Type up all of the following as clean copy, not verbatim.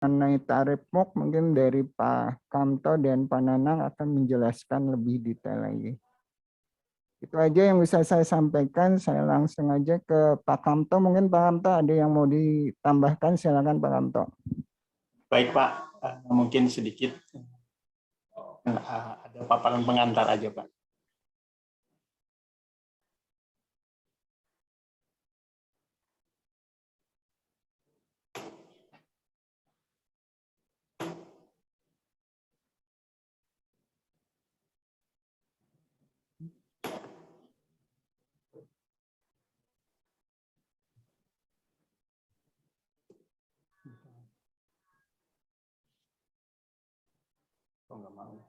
Mengenai tarif MUK mungkin dari Pak Kamto dan Pak Nanang akan menjelaskan lebih detail lagi. Itu aja yang bisa saya sampaikan. Saya langsung aja ke Pak Kamto. Mungkin Pak Kamto ada yang mau ditambahkan, silakan Pak Kamto. Baik Pak, mungkin sedikit ada paparan pengantar aja Pak. Oh, nggak mau.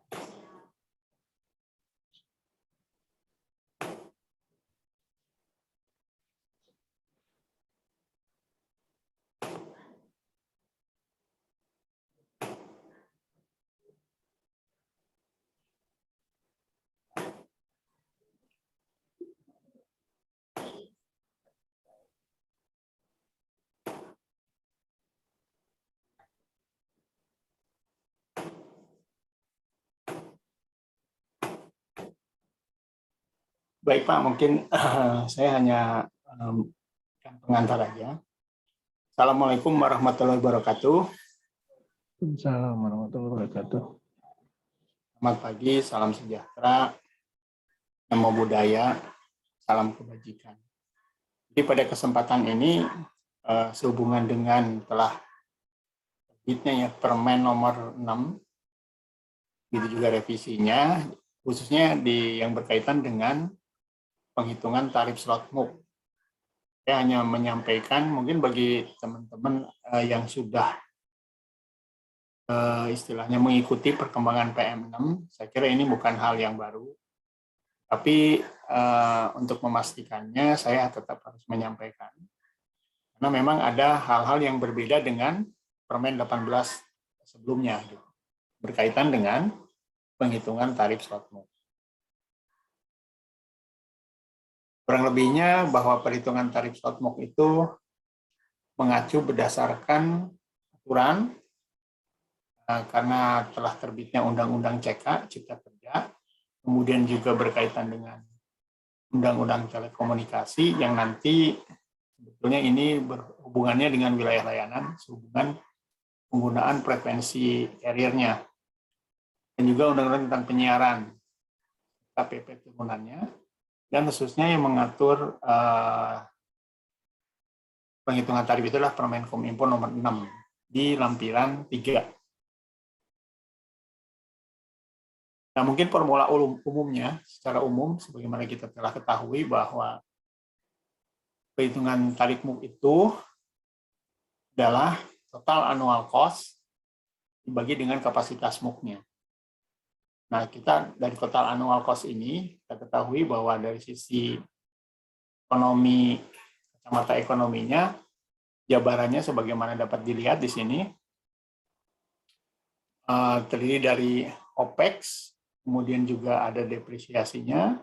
Baik Pak, mungkin saya hanya pengantar aja. Assalamualaikum warahmatullahi wabarakatuh. Assalamualaikum warahmatullahi wabarakatuh. Selamat pagi, salam sejahtera, namo buddhaya, salam kebajikan. Jadi pada kesempatan ini sehubungan dengan telah terbitnya ya Permen nomor 6, gitu juga revisinya, khususnya yang berkaitan dengan penghitungan tarif slot MUK. Saya hanya menyampaikan mungkin bagi teman-teman yang sudah istilahnya mengikuti perkembangan PM6, saya kira ini bukan hal yang baru. Tapi untuk memastikannya saya tetap harus menyampaikan. Karena memang ada hal-hal yang berbeda dengan Permen 18 sebelumnya, gitu, berkaitan dengan penghitungan tarif slot MUK. Kurang lebihnya bahwa perhitungan tarif slot MUK itu mengacu berdasarkan aturan karena telah terbitnya Undang-Undang CK, Cipta Kerja, kemudian juga berkaitan dengan Undang-Undang Telekomunikasi yang nanti sebetulnya ini berhubungannya dengan wilayah layanan, sehubungan penggunaan frekuensi carrier-nya, dan juga Undang-Undang tentang penyiaran, KPP turunannya, dan khususnya yang mengatur penghitungan tarif itu adalah Permen Kominfo nomor 6 di lampiran 3. Nah, mungkin formula umumnya, secara umum, sebagaimana kita telah ketahui bahwa perhitungan tarif MUK itu adalah total annual cost dibagi dengan kapasitas MUK-nya. Nah, kita dari total annual cost ini, kita ketahui bahwa dari sisi ekonomi, kacamata ekonominya, jabarannya sebagaimana dapat dilihat di sini, terdiri dari OPEX, kemudian juga ada depresiasinya,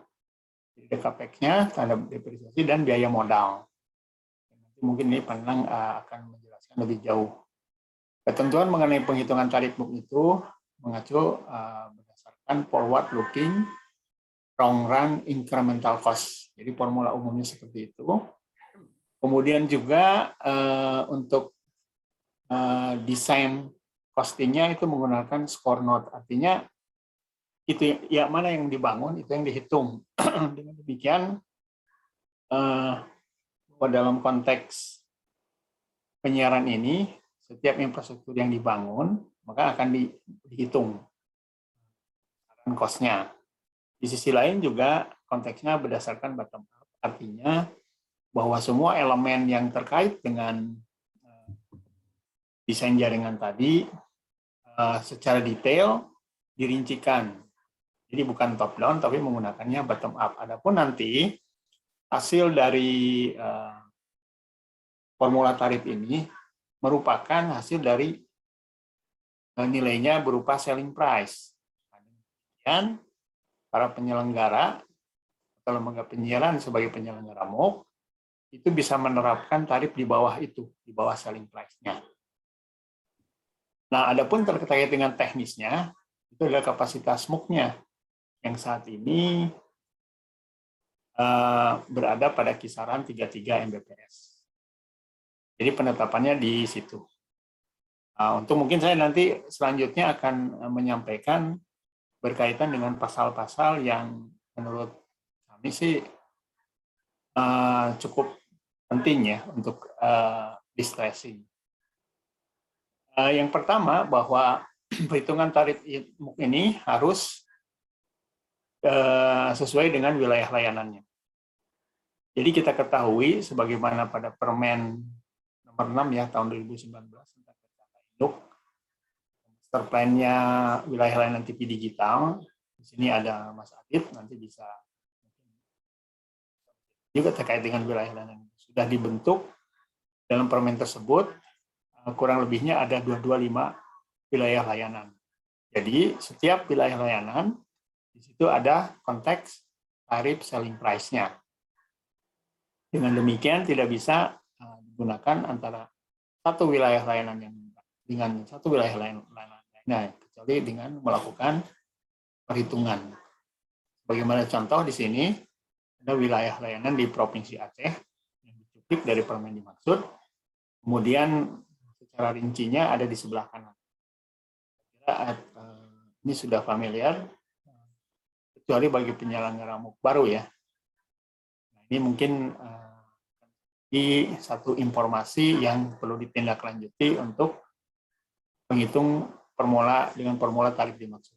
jadi CAPEX-nya, terhadap depresiasi, dan biaya modal. Nanti mungkin ini Panang akan menjelaskan lebih jauh. Ketentuan mengenai penghitungan tarif MUK itu mengacu berdasarkan forward-looking long run incremental cost. Jadi formula umumnya seperti itu. Kemudian juga untuk desain costingnya itu menggunakan score note. Artinya itu ya mana yang dibangun itu yang dihitung. Dengan demikian dalam konteks penyiaran ini setiap infrastruktur yang dibangun maka akan dihitung cost-nya. Di sisi lain juga konteksnya berdasarkan bottom up, artinya bahwa semua elemen yang terkait dengan desain jaringan tadi secara detail dirincikan. Jadi bukan top down tapi menggunakannya bottom up. Adapun nanti hasil dari formula tarif ini merupakan hasil dari nilainya berupa selling price. Dan para penyelenggara atau lembaga penyiaran sebagai penyelenggara MUK itu bisa menerapkan tarif di bawah itu, di bawah selling price-nya. Nah, adapun terkait dengan teknisnya, itu adalah kapasitas MOOC-nya yang saat ini berada pada kisaran 33 Mbps. Jadi penetapannya di situ. Untuk mungkin saya nanti selanjutnya akan menyampaikan berkaitan dengan pasal-pasal yang menurut kami sih cukup penting ya untuk di-stressing. Yang pertama bahwa perhitungan tarif MOOC ini harus sesuai dengan wilayah layanannya. Jadi kita ketahui sebagaimana pada Permen nomor 6 ya tahun 2019 tentang induk master plan-nya wilayah layanan TV digital. Di sini ada Mas Adit, nanti bisa juga terkait dengan wilayah layanan. Sudah dibentuk dalam permen tersebut, kurang lebihnya ada 225 wilayah layanan. Jadi setiap wilayah layanan di situ ada konteks tarif selling price-nya. Dengan demikian tidak bisa digunakan antara satu wilayah layanan yang dengan satu wilayah layanan lainnya, kecuali dengan melakukan perhitungan. Bagaimana contoh di sini ada wilayah layanan di Provinsi Aceh yang dicuplik dari permen dimaksud, kemudian secara rincinya ada di sebelah kanan. Ini sudah familiar, kecuali bagi penyelenggara MOOC baru ya. Nah, ini mungkin di satu informasi yang perlu ditindaklanjuti untuk menghitung dengan formula tarif dimaksud.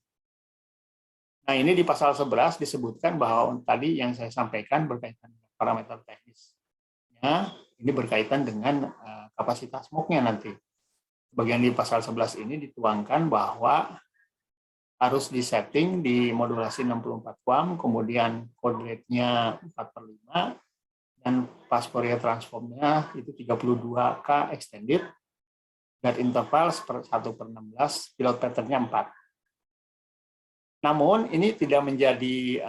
Nah, ini di pasal 11 disebutkan bahwa tadi yang saya sampaikan berkaitan dengan parameter teknisnya, ini berkaitan dengan kapasitas MOOC-nya nanti. Bagian di pasal 11 ini dituangkan bahwa harus disetting di modulasi 64 QAM, kemudian code rate-nya 4/5, dan pas Fourier transform-nya itu 32K extended, guide interval 1/16, pilot pattern-nya 4. Namun ini tidak menjadi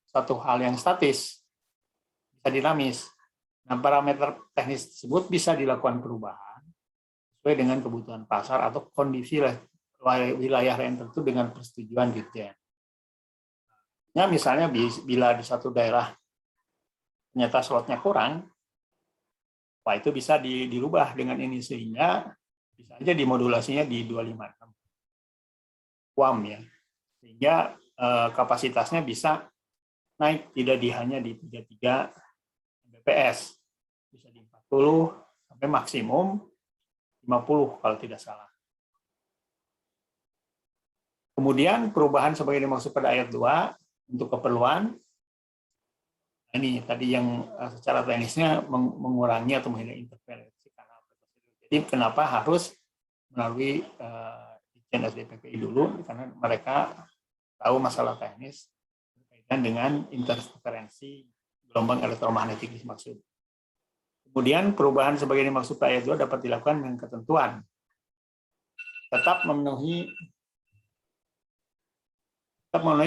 suatu hal yang statis, bisa dinamis. Nah, parameter teknis tersebut bisa dilakukan perubahan sesuai dengan kebutuhan pasar atau kondisi wilayah lain tertentu dengan persetujuan Dirjen. Nah, misalnya bila di satu daerah ternyata slotnya kurang, wah itu bisa dirubah dengan ini sehingga bisa aja dimodulasinya di 256 QAM ya. Sehingga kapasitasnya bisa naik tidak hanya di 33 Mbps, bisa di 40 sampai maksimum 50 kalau tidak salah. Kemudian perubahan sebagai dimaksud pada ayat 2 untuk keperluan, ini tadi yang secara teknisnya mengurangi atau menghindari interferensi kanal. Jadi kenapa harus melalui Dirjen SDPPI dulu, karena mereka tahu masalah teknis berkaitan dengan interferensi gelombang elektromagnetik dimaksud. Kemudian perubahan sebagai dimaksud ayat 2 dapat dilakukan dengan ketentuan tetap memenuhi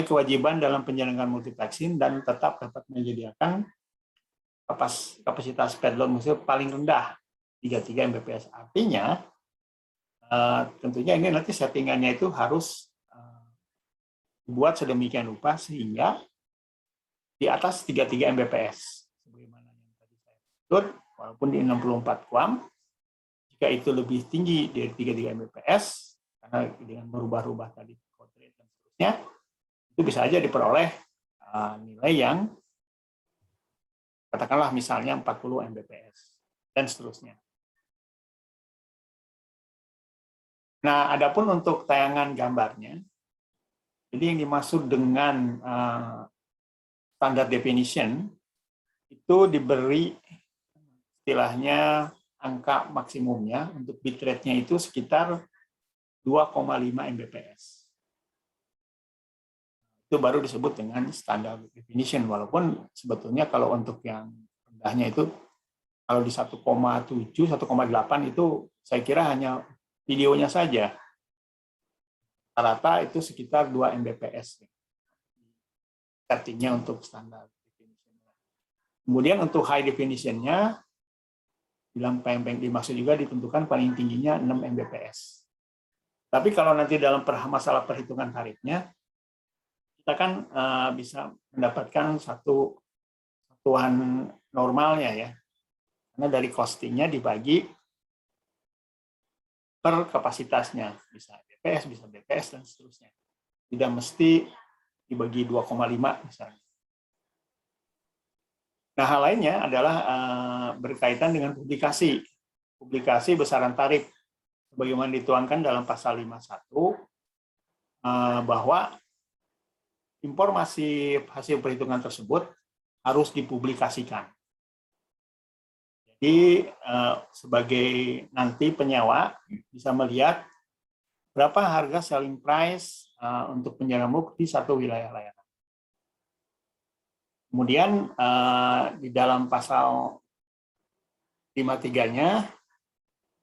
kewajiban dalam penyelenggaraan multiplexing dan tetap dapat menyediakan kapasitas padload musuh paling rendah 33 Mbps. Artinya tentunya ini nanti settingannya itu harus dibuat sedemikian rupa sehingga di atas 33 Mbps. Sebagaimana yang tadi saya sebut, walaupun di 64 QAM, jika itu lebih tinggi dari 33 Mbps, karena dengan merubah-rubah tadi code rate dan seterusnya, itu bisa aja diperoleh nilai yang katakanlah misalnya 40 Mbps dan seterusnya. Nah, adapun untuk tayangan gambarnya, jadi yang dimaksud dengan standard definition itu diberi istilahnya angka maksimumnya untuk bitrate-nya itu sekitar 2,5 Mbps. Itu baru disebut dengan standard definition, walaupun sebetulnya kalau untuk yang rendahnya itu kalau di 1,7, 1,8 itu saya kira hanya videonya saja. Rata-rata itu sekitar 2 Mbps. Settingnya untuk standar definition. Kemudian untuk high definition-nya, bilang dimaksud juga ditentukan paling tingginya 6 Mbps. Tapi kalau nanti dalam masalah perhitungan tarifnya, kita kan bisa mendapatkan satu satuan normalnya ya. Karena dari costingnya dibagi per kapasitasnya. Bisa DPS, bisa BPS, dan seterusnya. Tidak mesti dibagi 2,5 misalnya. Nah, hal lainnya adalah berkaitan dengan publikasi. Publikasi besaran tarif. Sebagaimana dituangkan dalam pasal 51, bahwa informasi hasil perhitungan tersebut harus dipublikasikan. Jadi sebagai nanti penyewa bisa melihat berapa harga selling price untuk penyewa MOOC di satu wilayah layanan. Kemudian di dalam pasal 53-nya,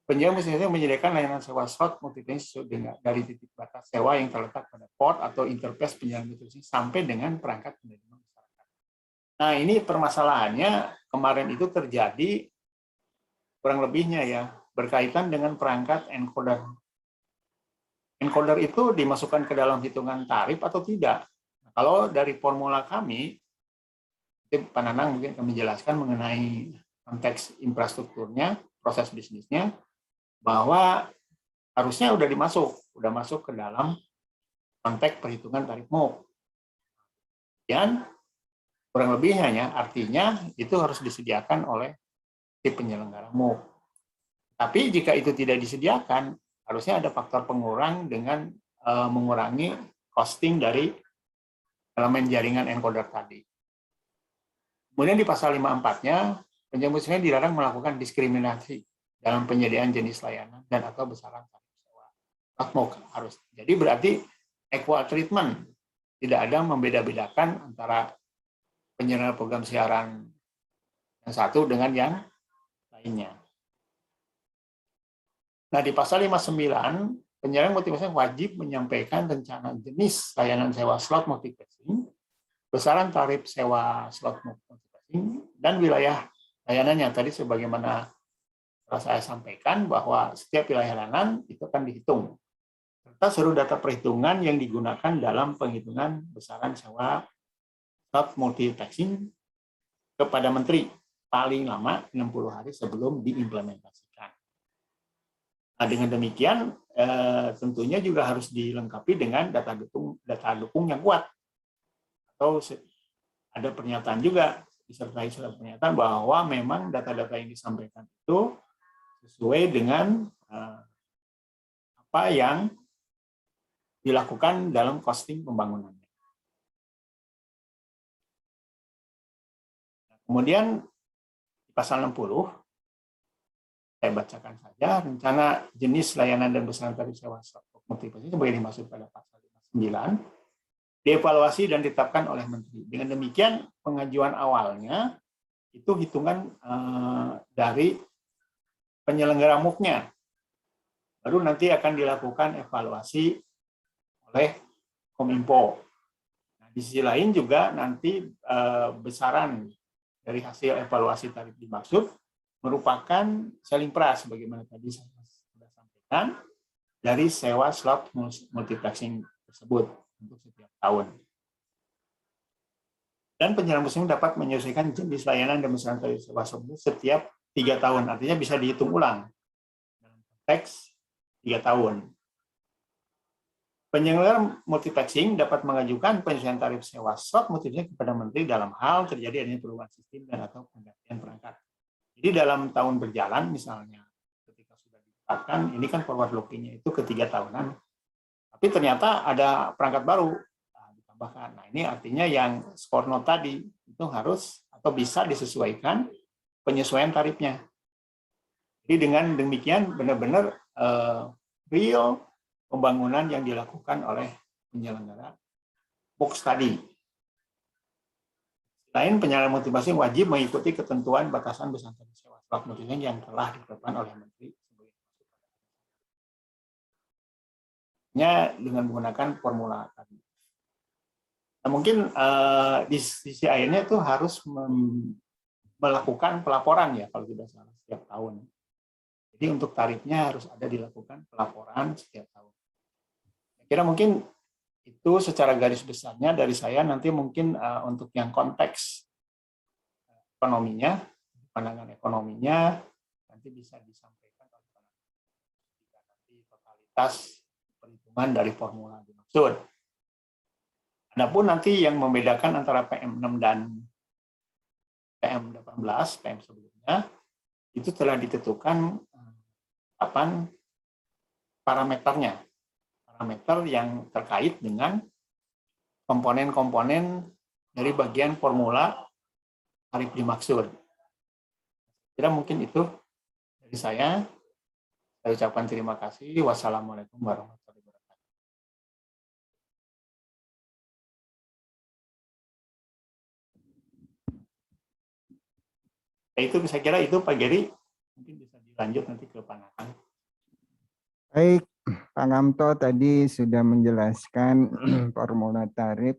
penyewa mestinya menyediakan layanan sewa slot multiplexing dari titik batas sewa yang terletak pada port atau interface penyewa multiplexing sampai dengan perangkat penerima masyarakat. Nah, ini permasalahannya kemarin itu terjadi kurang lebihnya ya, berkaitan dengan perangkat encoder. Encoder itu dimasukkan ke dalam hitungan tarif atau tidak? Nah, kalau dari formula kami, Pak Nanang mungkin akan menjelaskan mengenai konteks infrastrukturnya, proses bisnisnya, bahwa harusnya udah masuk ke dalam konteks perhitungan tarif MOOC. Dan kurang lebihnya ya, artinya itu harus disediakan oleh si penyelenggara MOOC. Tapi jika itu tidak disediakan, harusnya ada faktor pengurang dengan mengurangi costing dari elemen jaringan encoder tadi. Kemudian di pasal 54-nya, penyewa musik dilarang melakukan diskriminasi dalam penyediaan jenis layanan dan atau besaran tarif sewa. MOOC harus. Jadi berarti equal treatment, tidak ada membeda-bedakan antara penyelenggara program siaran yang satu dengan yang lainnya. Nah, di pasal 59, penyelenggara multiplexing wajib menyampaikan rencana jenis layanan sewa slot multiplexing, besaran tarif sewa slot multiplexing, dan wilayah layanannya. Tadi sebagaimana saya sampaikan bahwa setiap wilayah layanan itu akan dihitung. Serta seluruh data perhitungan yang digunakan dalam penghitungan besaran sewa slot multiplexing kepada Menteri paling lama 60 hari sebelum diimplementasikan. Nah, dengan demikian tentunya juga harus dilengkapi dengan data dukung yang kuat. Atau ada pernyataan juga disertai surat pernyataan bahwa memang data-data yang disampaikan itu sesuai dengan apa yang dilakukan dalam costing pembangunannya. Kemudian di pasal 60, saya bacakan saja, rencana jenis layanan dan besaran tarif sewa multiplexing sebagai dimaksud pada pasal 59, dievaluasi dan ditetapkan oleh Menteri. Dengan demikian, pengajuan awalnya itu hitungan dari penyelenggara MOOC-nya. Baru nanti akan dilakukan evaluasi oleh Kominfo. Nah, di sisi lain juga nanti besaran dari hasil evaluasi tarif dimaksud merupakan selling price, sebagaimana tadi saya sudah sampaikan, dari sewa slot multiplexing tersebut untuk setiap tahun. Dan penyelenggara museum dapat menyelesaikan jenis layanan dan besaran tarif sewa tersebut setiap 3 tahun, artinya bisa dihitung ulang dalam konteks 3 tahun. Penyelenggara multiplexing dapat mengajukan penyesuaian tarif sewa slot multiplexing kepada Menteri dalam hal terjadi adanya perubahan sistem dan atau penggantian perangkat. Jadi dalam tahun berjalan, misalnya ketika sudah ditetapkan, ini kan forward looking-nya itu ke 3 tahunan, tapi ternyata ada perangkat baru ditambahkan. Nah, ini artinya yang skor note tadi itu harus atau bisa disesuaikan penyesuaian tarifnya. Jadi dengan demikian benar-benar real pembangunan yang dilakukan oleh penyelenggara MOOC tadi. Selain penyelenggara multiplexing wajib mengikuti ketentuan batasan besaran tarif sewa slot multiplexing yang telah ditetapkan oleh Menteri dengan menggunakan formula tadi. Nah, mungkin di sisi akhirnya itu harus melakukan pelaporan ya kalau tidak salah setiap tahun. Jadi untuk tarifnya harus ada dilakukan pelaporan setiap tahun. kira mungkin itu secara garis besarnya dari saya. Nanti mungkin untuk yang konteks ekonominya, pandangan ekonominya, nanti bisa disampaikan oleh nanti totalitas perhitungan dari formula dimaksud. Adapun nanti yang membedakan antara PM6 dan PM18, PM sebelumnya, itu telah ditentukan kapan parameternya. Parameter yang terkait dengan komponen-komponen dari bagian formula tarif dimaksud. Kira mungkin itu dari saya. Saya ucapkan terima kasih. Wassalamualaikum warahmatullahi wabarakatuh. Itu saya kira itu Pak Geri, mungkin bisa dilanjut nanti ke Pak Nanang. Baik, Pak Kamto tadi sudah menjelaskan formula tarif